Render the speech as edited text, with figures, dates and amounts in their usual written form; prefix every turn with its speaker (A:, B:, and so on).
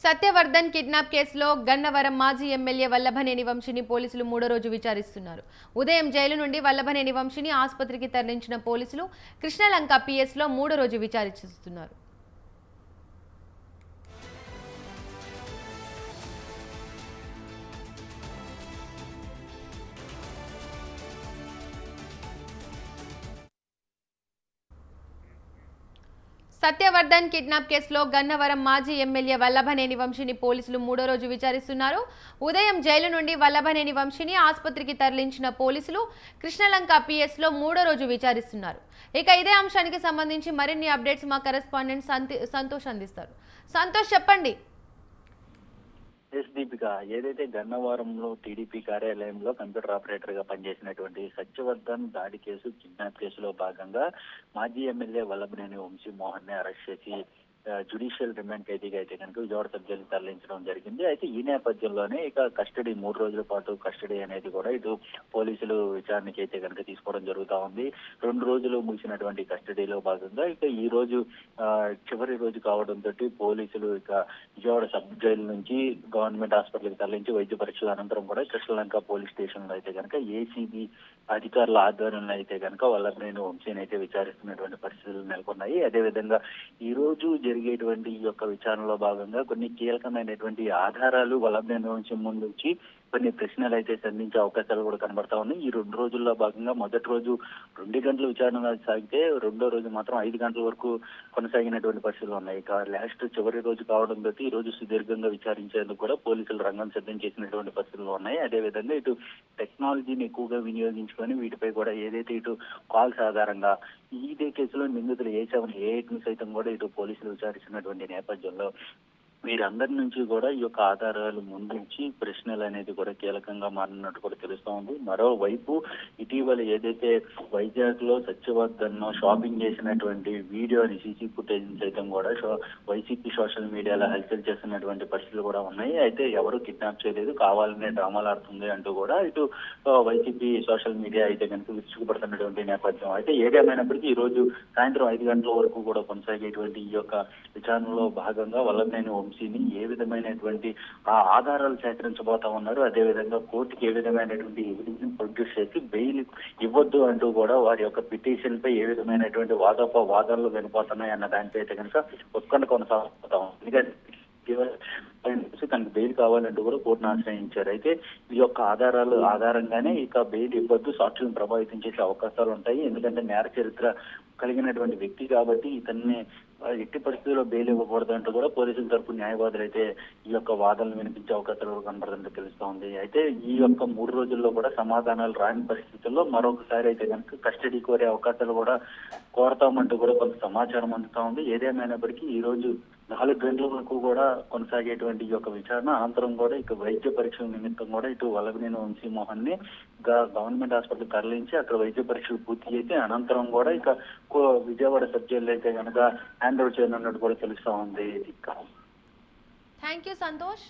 A: Satyavardhan kidnap కేసులో గన్నవరం మాజీ MLA Vallabhaneni వంశీని పోలీసులు మూడో రోజు విచారిస్తున్నారు. ఉదయం జైలు నుండి వల్లభనేని వంశీని ఆసుపత్రికి తరలించిన పోలీసులు కృష్ణలంక పిఎస్లో మూడో రోజు విచారిస్తున్నారు. సత్యవర్ధన్ కిడ్నాప్ కేసులో గన్నవరం మాజీ ఎమ్మెల్యే వల్లభనేని వంశీని పోలీసులు మూడో రోజు విచారిస్తున్నారు. ఉదయం జైలు నుండి వల్లభనేని వంశీని ఆసుపత్రికి తరలించిన పోలీసులు కృష్ణలంక పిఎస్లో మూడో రోజు విచారిస్తున్నారు. ఇక ఇదే అంశానికి సంబంధించి మరిన్ని అప్డేట్స్ మా కరెస్పాండెంట్ సంతోష్ అందిస్తారు. సంతోష్, చెప్పండి.
B: దీపిక, ఏదైతే గన్నవరంలో టీడీపీ కార్యాలయంలో కంప్యూటర్ ఆపరేటర్ గా పనిచేసినటువంటి సత్యవర్ధన్ దాడి కేసు, కిడ్నాప్ కేసులో భాగంగా మాజీ ఎమ్మెల్యే వల్లభనేని వంశీ మోహన్ ని అరెస్ట్ చేసి జ్యుడిషియల్ రిమాండ్ ఖైదీగా అయితే కనుక విజయవాడ సబ్ జైలుకి తరలించడం జరిగింది. అయితే ఈ నేపథ్యంలోనే ఇక కస్టడీ 3 రోజుల పాటు కస్టడీ అనేది కూడా ఇటు పోలీసులు విచారణకి అయితే కనుక తీసుకోవడం జరుగుతా ఉంది. 2 రోజులు ముగిసినటువంటి కస్టడీలో భాగంగా ఇక ఈ రోజు చివరి రోజు కావడంతో పోలీసులు ఇక విజయవాడ సబ్ జైలు నుంచి గవర్నమెంట్ హాస్పిటల్కి తరలించి వైద్య పరీక్షల అనంతరం కూడా కృష్ణలంక పోలీస్ స్టేషన్ లో అయితే కనుక ఏసీబీ అధికారుల ఆధ్వర్యంలో అయితే కనుక వల్లభనేని వంశీని అయితే విచారిస్తున్నటువంటి పరిస్థితులు నెలకొన్నాయి. అదేవిధంగా ఈ రోజు జరిగేటువంటి ఈ యొక్క విచారణలో భాగంగా కొన్ని కీలకమైనటువంటి ఆధారాలు వల్లభనేని వంశీ ముందుంచి కొన్ని ప్రశ్నలు అయితే సంధించే అవకాశాలు కూడా కనబడతా ఉన్నాయి. ఈ 2 రోజుల్లో భాగంగా మొదటి రోజు 2 గంటల విచారణ సాగితే రెండో రోజు మాత్రం 5 గంటల వరకు కొనసాగినటువంటి పరిస్థితులు ఉన్నాయి. ఇక లాస్ట్ చివరి రోజు కావడంతో ఈ రోజు సుదీర్ఘంగా విచారించేందుకు కూడా పోలీసులు రంగం సిద్ధం చేసినటువంటి పరిస్థితులు ఉన్నాయి. అదేవిధంగా ఇటు టెక్నాలజీని ఎక్కువగా వినియోగించుకొని వీటిపై కూడా ఏదైతే ఇటు కాల్స్ ఆధారంగా ఇదే కేసులో నిందితులు A7, A8 ను సైతం కూడా ఇటు పోలీసులు విచారిస్తున్నటువంటి నేపథ్యంలో వీరందరి నుంచి కూడా ఈ యొక్క ఆధారాలు ముందుంచి ప్రశ్నలు అనేది కూడా కీలకంగా మారినట్టు కూడా తెలుస్తూ ఉంది. మరోవైపు ఇటీవల ఏదైతే వైజాగ్ లో సత్యవర్ధన్ షాపింగ్ చేసినటువంటి వీడియోని సీసీ ఫుటేజ్ సైతం కూడా వైసీపీ సోషల్ మీడియాలో హల్చల్ చేస్తున్నటువంటి పరిస్థితులు కూడా ఉన్నాయి. అయితే ఎవరు కిడ్నాప్ చేయలేదు, కావాలనే డ్రామాలు ఆడుతుంది అంటూ కూడా ఇటు వైసీపీ సోషల్ మీడియా అయితే కనుక విరుచుకుపడుతున్నటువంటి నేపథ్యం. అయితే ఏదేమైనప్పటికీ ఈ రోజు సాయంత్రం 5 గంటల వరకు కూడా కొనసాగేటువంటి ఈ యొక్క విచారణలో భాగంగా వల్లభనేని వంశీని ఏ విధమైనటువంటి ఆధారాలు సేకరించబోతా ఉన్నారు, అదేవిధంగా కోర్టుకి ఏ విధమైనటువంటి ఎవిడెన్స్ ప్రొడ్యూస్ చేసి బెయిల్ ఇవ్వద్దు అంటూ కూడా వారి యొక్క పిటిషన్ పై ఏ విధమైనటువంటి వాదనలు వినపోతున్నాయి అన్న దానిపై అయితే కనుక ఉత్కంఠ కొనసాగుతా ఉంది. తనకు బెయిల్ కావాలంటూ కూడా కోర్టును ఆశ్రయించారు. అయితే ఈ యొక్క ఆధారాలు ఆధారంగానే ఇక బెయిల్ ఇవ్వద్దు, సాక్షులను ప్రభావితం చేసే అవకాశాలు ఉంటాయి, ఎందుకంటే నేర చరిత్ర కలిగినటువంటి వ్యక్తి కాబట్టి ఇతన్ని ఎట్టి పరిస్థితుల్లో బెయిల్ ఇవ్వకూడదు అంటూ కూడా పోలీసుల తరపు న్యాయవాదులు అయితే ఈ యొక్క వాదనలు వినిపించే అవకాశాలు కనబడుతుంటే తెలుస్తూ ఉంది. అయితే ఈ యొక్క 3 రోజుల్లో కూడా సమాధానాలు రాని పరిస్థితుల్లో మరొకసారి అయితే కనుక కస్టడీ కోరే అవకాశాలు కూడా కోరతామంటూ కూడా కొంత సమాచారం అందుతా ఉంది. ఏదేమైనప్పటికీ ఈ రోజు 4 గంటల వరకు కూడా కొనసాగేటువంటి ఈ యొక్క విచారణ అనంతరం కూడా ఇక వైద్య పరీక్షల నిమిత్తం కూడా ఇటు వల్లభనేని వంశీ మోహన్ ని గవర్నమెంట్ హాస్పిటల్ తరలించి అక్కడ వైద్య పరీక్షలు పూర్తి చేసి అనంతరం కూడా ఇక విజయవాడ సబ్ జైలు అయితే కనుక హ్యాండ్ ఓవర్ చేయనున్నట్టు కూడా తెలుస్తా ఉంది.
A: Thank you Santosh.